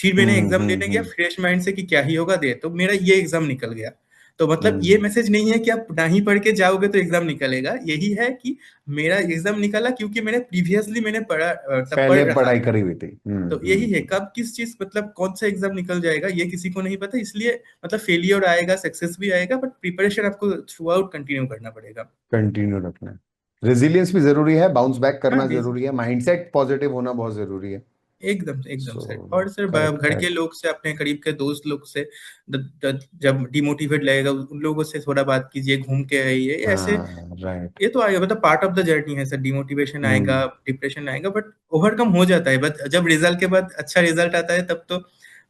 फिर मैंने एग्जाम देने गया फ्रेश माइंड से कि क्या ही होगा, दे तो मेरा ये एग्जाम निकल गया। तो मतलब ये हम्म। मैसेज नहीं है कि आप ना ही पढ़ के जाओगे तो एग्जाम निकलेगा, यही है कि मेरा एग्जाम निकला क्योंकि मैंने प्रीवियसली मैंने पढ़ा, तब पढ़ पहले रखा पढ़ाई था। करी हुई थी। तो यही है, कब किस चीज मतलब कौन सा एग्जाम निकल जाएगा ये किसी को नहीं पता, इसलिए मतलब फेलियर आएगा सक्सेस भी आएगा, बट प्रिपरेशन आपको थ्रू आउट कंटिन्यू करना पड़ेगा। कंटिन्यू रखना है। रेजिलियंस भी जरूरी है, बाउंस बैक हाँ करना जी, जरूरी है, माइंडसेट पॉजिटिव होना बहुत जरूरी है। एकदम एकदम सो सर। और सर करेक्ट घर के करेक्ट। लोग से, अपने करीब के दोस्त लोग से जब डिमोटिवेट लगेगा उन लोगों से थोड़ा बात कीजिए, घूम के आइए, ये ऐसे। हाँ राइट। ये तो आएगा, मतलब पार्ट ऑफ द जर्नी है सर, डिमोटिवेशन आएगा, हम्म। डिप्रेशन आएगा, बट ओवरकम हो जाता है। बट जब रिजल्ट के बाद अच्छा रिजल्ट आता है तब तो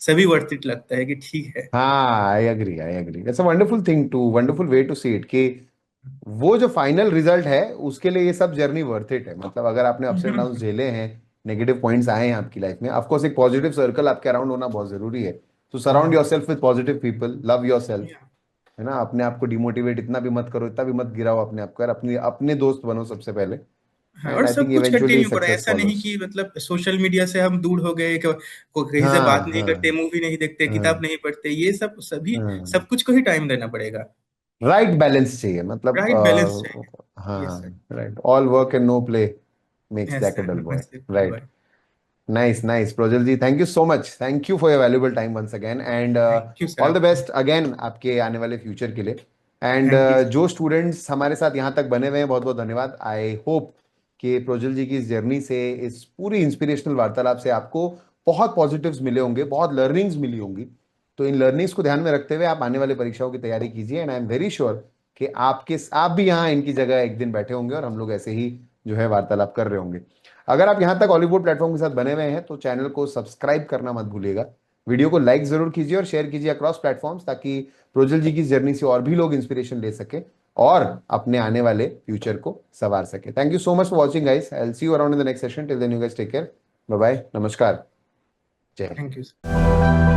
सभी वर्थ इट लगता है कि ठीक है। हाँ I agree it's a wonderful thing to, wonderful way to see it कि वो जो फाइनल रिजल्ट है उसके लिए ये सब जर्नी वर्थ इट है। मतलब अगर आपने अप्स एंड डाउन झेले हैं, नेगेटिव पॉइंट्स आए हैं आपकी लाइफ में, ऑफ कोर्स एक पॉजिटिव सर्कल आपके अराउंड होना बहुत जरूरी है। तो surround yourself with positive people, love yourself, है ना। अपने आप को डिमोटिवेट इतना भी मत करो, इतना भी मत गिराओ अपने आप को यार, अपने अपने दोस्त बनो सबसे पहले। हाँ, एंड और आई थिंक सब कुछ इवेंचुअली कंटिन्यू करो, सक्सेस ऐसा नहीं फॉलोज। कि मतलब सोशल मीडिया से हम दूर हो गए कहीं से हाँ बात नहीं हाँ करते, मूवी नहीं देखते, किताब हाँ नहीं पढ़ते, ये सब सभी हाँ। सब कुछ को ही टाइम देना पड़ेगा। राइट बैलेंस चाहिए मतलब राइट बैलेंस चाहिए। यस हाँ sir. Right, all work and no play makes yes Jack a sir, dull boy. बस good right. Bye. Nice nice Prajwal ji, thank you so much, thank you for your valuable time once again, and thank you sir all the आपको। Best again आपके आने वाले future के लिए। And thank you. जो students हमारे साथ यहाँ तक बने हुए हैं, बहुत बहुत धन्यवाद। आई होप कि प्रोजल जी की इस जर्नी से, इस पूरी इंस्पिरेशनल वार्तालाप से आपको बहुत पॉजिटिव्स मिले होंगे, बहुत लर्निंग्स मिली होंगी। तो इन लर्निंग्स को ध्यान में रखते हुए आप आने वाले परीक्षाओं की तैयारी कीजिए, and I am very sure कि आप भी यहाँ इनकी जगह एक दिन बैठे होंगे और हम लोग ऐसे ही जो है वार्तालाप कर रहे होंगे। अगर आप यहाँ तक हॉलीवुड प्लेटफॉर्म के साथ बने हुए हैं तो चैनल को सब्सक्राइब करना मत भूलिएगा। वीडियो को लाइक जरूर कीजिए और शेयर कीजिए अक्रॉस प्लेटफॉर्म्स, ताकि प्रोजल जी की जर्नी से और भी लोग इंस्पिरेशन ले सके और अपने आने वाले फ्यूचर को संवार सके। Thank you so much for watching guys, I will see you around in the next session, till then you guys take care, bye bye, नमस्कार, जय हिंद। Thank you sir.